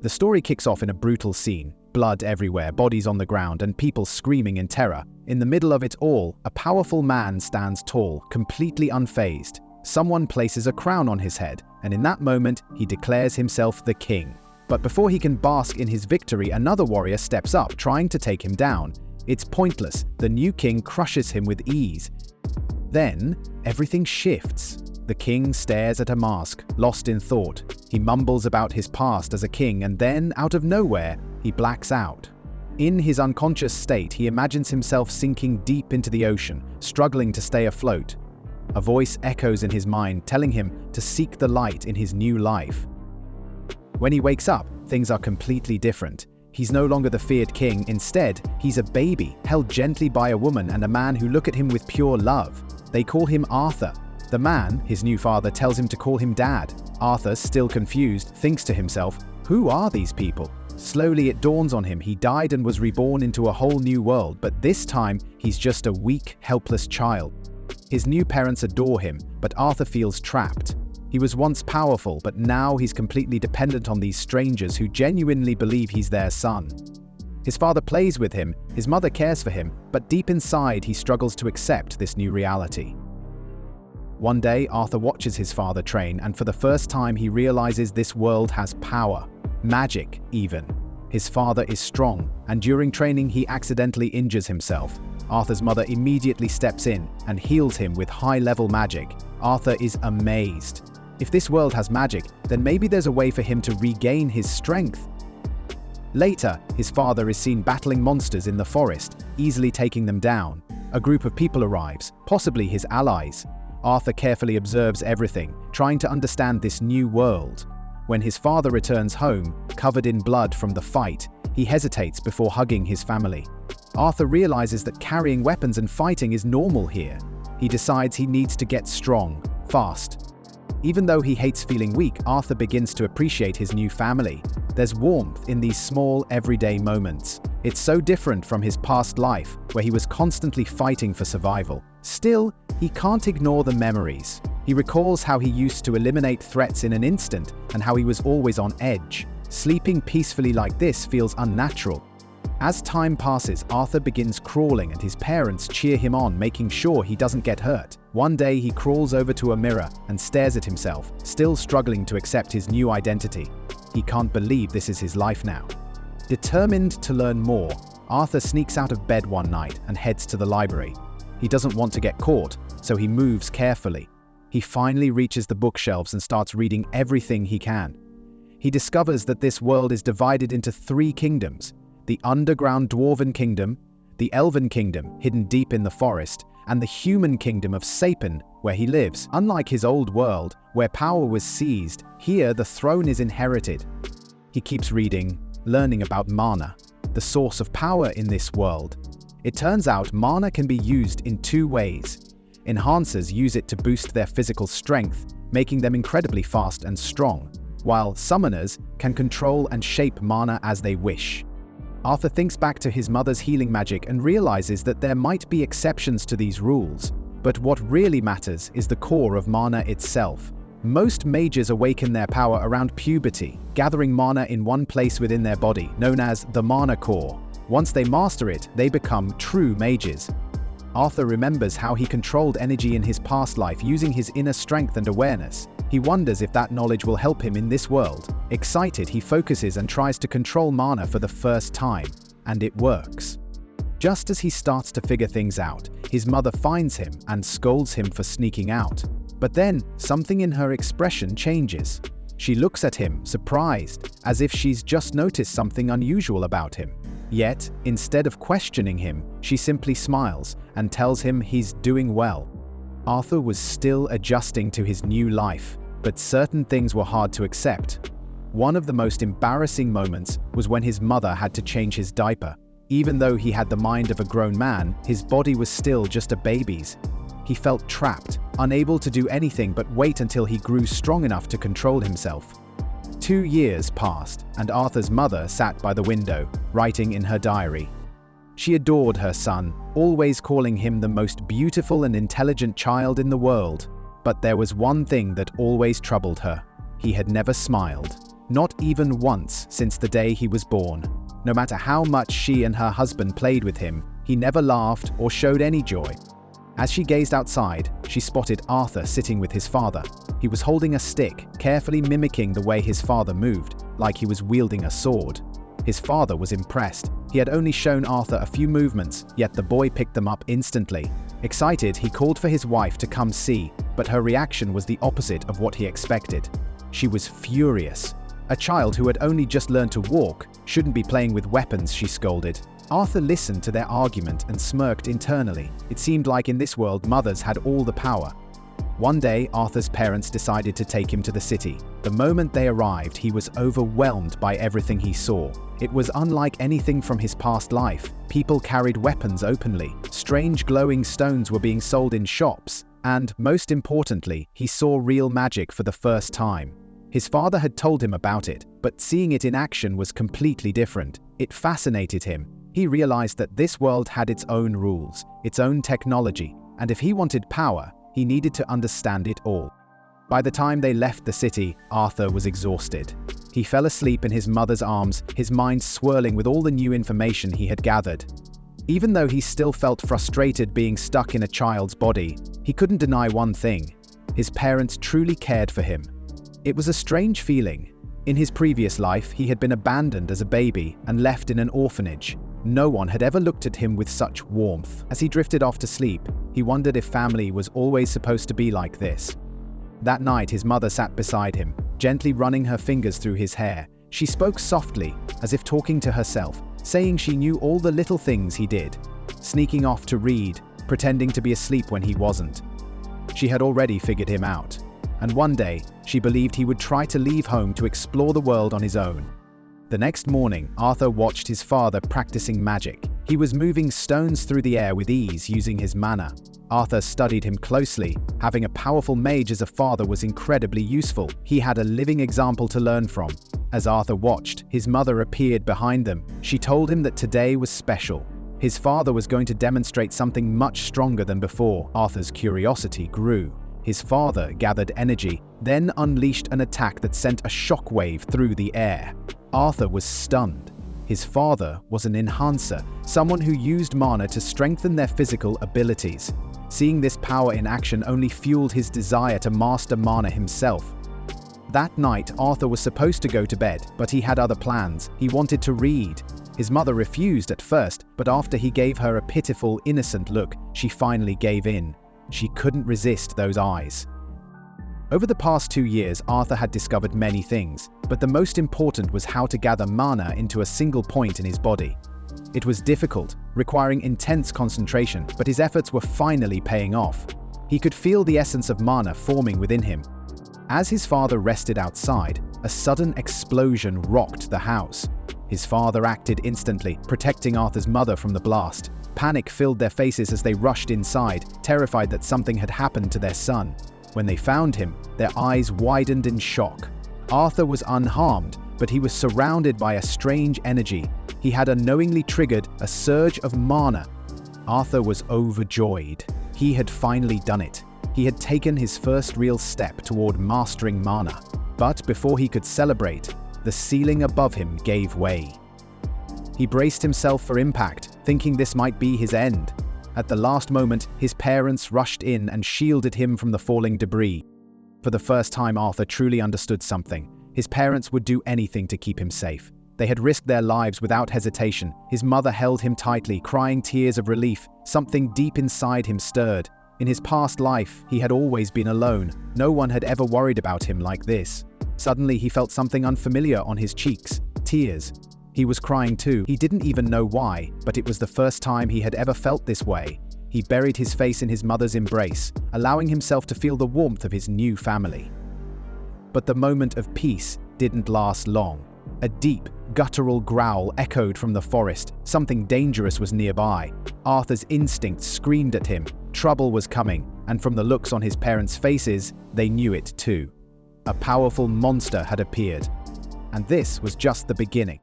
The story kicks off in a brutal scene, blood everywhere, bodies on the ground, and people screaming in terror. In the middle of it all, a powerful man stands tall, completely unfazed. Someone places a crown on his head, and in that moment, he declares himself the king. But before he can bask in his victory, another warrior steps up, trying to take him down. It's pointless. The new king crushes him with ease. Then, everything shifts. The king stares at a mask, lost in thought. He mumbles about his past as a king, and then, out of nowhere, he blacks out. In his unconscious state, he imagines himself sinking deep into the ocean, struggling to stay afloat. A voice echoes in his mind, telling him to seek the light in his new life. When he wakes up, things are completely different. He's no longer the feared king. Instead, he's a baby, held gently by a woman and a man who look at him with pure love. They call him Arthur. The man, his new father, tells him to call him Dad. Arthur, still confused, thinks to himself, who are these people? Slowly it dawns on him he died and was reborn into a whole new world, but this time he's just a weak, helpless child. His new parents adore him, but Arthur feels trapped. He was once powerful, but now he's completely dependent on these strangers who genuinely believe he's their son. His father plays with him, his mother cares for him, but deep inside he struggles to accept this new reality. One day, Arthur watches his father train, and for the first time he realizes this world has power. Magic, even. His father is strong, and during training he accidentally injures himself. Arthur's mother immediately steps in and heals him with high-level magic. Arthur is amazed. If this world has magic, then maybe there's a way for him to regain his strength. Later, his father is seen battling monsters in the forest, easily taking them down. A group of people arrives, possibly his allies. Arthur carefully observes everything, trying to understand this new world. When his father returns home, covered in blood from the fight, he hesitates before hugging his family. Arthur realizes that carrying weapons and fighting is normal here. He decides he needs to get strong, fast. Even though he hates feeling weak, Arthur begins to appreciate his new family. There's warmth in these small, everyday moments. It's so different from his past life, where he was constantly fighting for survival. Still, he can't ignore the memories. He recalls how he used to eliminate threats in an instant and how he was always on edge. Sleeping peacefully like this feels unnatural. As time passes, Arthur begins crawling and his parents cheer him on, making sure he doesn't get hurt. One day he crawls over to a mirror and stares at himself, still struggling to accept his new identity. He can't believe this is his life now. Determined to learn more, Arthur sneaks out of bed one night and heads to the library. He doesn't want to get caught, so he moves carefully. He finally reaches the bookshelves and starts reading everything he can. He discovers that this world is divided into 3 kingdoms: the underground dwarven kingdom, the elven kingdom hidden deep in the forest, and the human kingdom of Sapin, where he lives. Unlike his old world, where power was seized, here the throne is inherited. He keeps reading, learning about mana, the source of power in this world. It turns out mana can be used in 2 ways. Enhancers use it to boost their physical strength, making them incredibly fast and strong, while summoners can control and shape mana as they wish. Arthur thinks back to his mother's healing magic and realizes that there might be exceptions to these rules, but what really matters is the core of mana itself. Most mages awaken their power around puberty, gathering mana in one place within their body, known as the mana core. Once they master it, they become true mages. Arthur remembers how he controlled energy in his past life using his inner strength and awareness. He wonders if that knowledge will help him in this world. Excited, he focuses and tries to control mana for the first time, and it works. Just as he starts to figure things out, his mother finds him and scolds him for sneaking out. But then, something in her expression changes. She looks at him, surprised, as if she's just noticed something unusual about him. Yet, instead of questioning him, she simply smiles and tells him he's doing well. Arthur was still adjusting to his new life, but certain things were hard to accept. One of the most embarrassing moments was when his mother had to change his diaper. Even though he had the mind of a grown man, his body was still just a baby's. He felt trapped, unable to do anything but wait until he grew strong enough to control himself. 2 years passed, and Arthur's mother sat by the window, writing in her diary. She adored her son, always calling him the most beautiful and intelligent child in the world. But there was one thing that always troubled her. He had never smiled. Not even once since the day he was born. No matter how much she and her husband played with him, he never laughed or showed any joy. As she gazed outside, she spotted Arthur sitting with his father. He was holding a stick, carefully mimicking the way his father moved, like he was wielding a sword. His father was impressed. He had only shown Arthur a few movements, yet the boy picked them up instantly. Excited, he called for his wife to come see, but her reaction was the opposite of what he expected. She was furious. A child who had only just learned to walk shouldn't be playing with weapons, she scolded. Arthur listened to their argument and smirked internally. It seemed like in this world mothers had all the power. One day, Arthur's parents decided to take him to the city. The moment they arrived, he was overwhelmed by everything he saw. It was unlike anything from his past life. People carried weapons openly. Strange glowing stones were being sold in shops. And, most importantly, he saw real magic for the first time. His father had told him about it, but seeing it in action was completely different. It fascinated him. He realized that this world had its own rules, its own technology, and if he wanted power, he needed to understand it all. By the time they left the city, Arthur was exhausted. He fell asleep in his mother's arms, his mind swirling with all the new information he had gathered. Even though he still felt frustrated being stuck in a child's body, he couldn't deny one thing: his parents truly cared for him. It was a strange feeling. In his previous life, he had been abandoned as a baby and left in an orphanage. No one had ever looked at him with such warmth. As he drifted off to sleep, he wondered if family was always supposed to be like this. That night, his mother sat beside him, gently running her fingers through his hair. She spoke softly, as if talking to herself, saying she knew all the little things he did. Sneaking off to read, pretending to be asleep when he wasn't. She had already figured him out. And one day, she believed he would try to leave home to explore the world on his own. The next morning, Arthur watched his father practicing magic. He was moving stones through the air with ease using his mana. Arthur studied him closely. Having a powerful mage as a father was incredibly useful. He had a living example to learn from. As Arthur watched, his mother appeared behind them. She told him that today was special. His father was going to demonstrate something much stronger than before. Arthur's curiosity grew. His father gathered energy, then unleashed an attack that sent a shockwave through the air. Arthur was stunned. His father was an enhancer, someone who used mana to strengthen their physical abilities. Seeing this power in action only fueled his desire to master mana himself. That night, Arthur was supposed to go to bed, but he had other plans. He wanted to read. His mother refused at first, but after he gave her a pitiful, innocent look, she finally gave in. She couldn't resist those eyes. Over the past 2 years, Arthur had discovered many things, but the most important was how to gather mana into a single point in his body. It was difficult, requiring intense concentration, but his efforts were finally paying off. He could feel the essence of mana forming within him. As his father rested outside, a sudden explosion rocked the house. His father acted instantly, protecting Arthur's mother from the blast. Panic filled their faces as they rushed inside, terrified that something had happened to their son. When they found him, their eyes widened in shock. Arthur was unharmed, but he was surrounded by a strange energy. He had unknowingly triggered a surge of mana. Arthur was overjoyed. He had finally done it. He had taken his first real step toward mastering mana. But before he could celebrate, the ceiling above him gave way. He braced himself for impact, thinking this might be his end. At the last moment, his parents rushed in and shielded him from the falling debris. For the first time, Arthur truly understood something. His parents would do anything to keep him safe. They had risked their lives without hesitation. His mother held him tightly, crying tears of relief. Something deep inside him stirred. In his past life, he had always been alone. No one had ever worried about him like this. Suddenly, he felt something unfamiliar on his cheeks. Tears. He was crying too. He didn't even know why, but it was the first time he had ever felt this way. He buried his face in his mother's embrace, allowing himself to feel the warmth of his new family. But the moment of peace didn't last long. A deep, guttural growl echoed from the forest. Something dangerous was nearby. Arthur's instincts screamed at him. Trouble was coming, and from the looks on his parents' faces, they knew it too. A powerful monster had appeared. And this was just the beginning.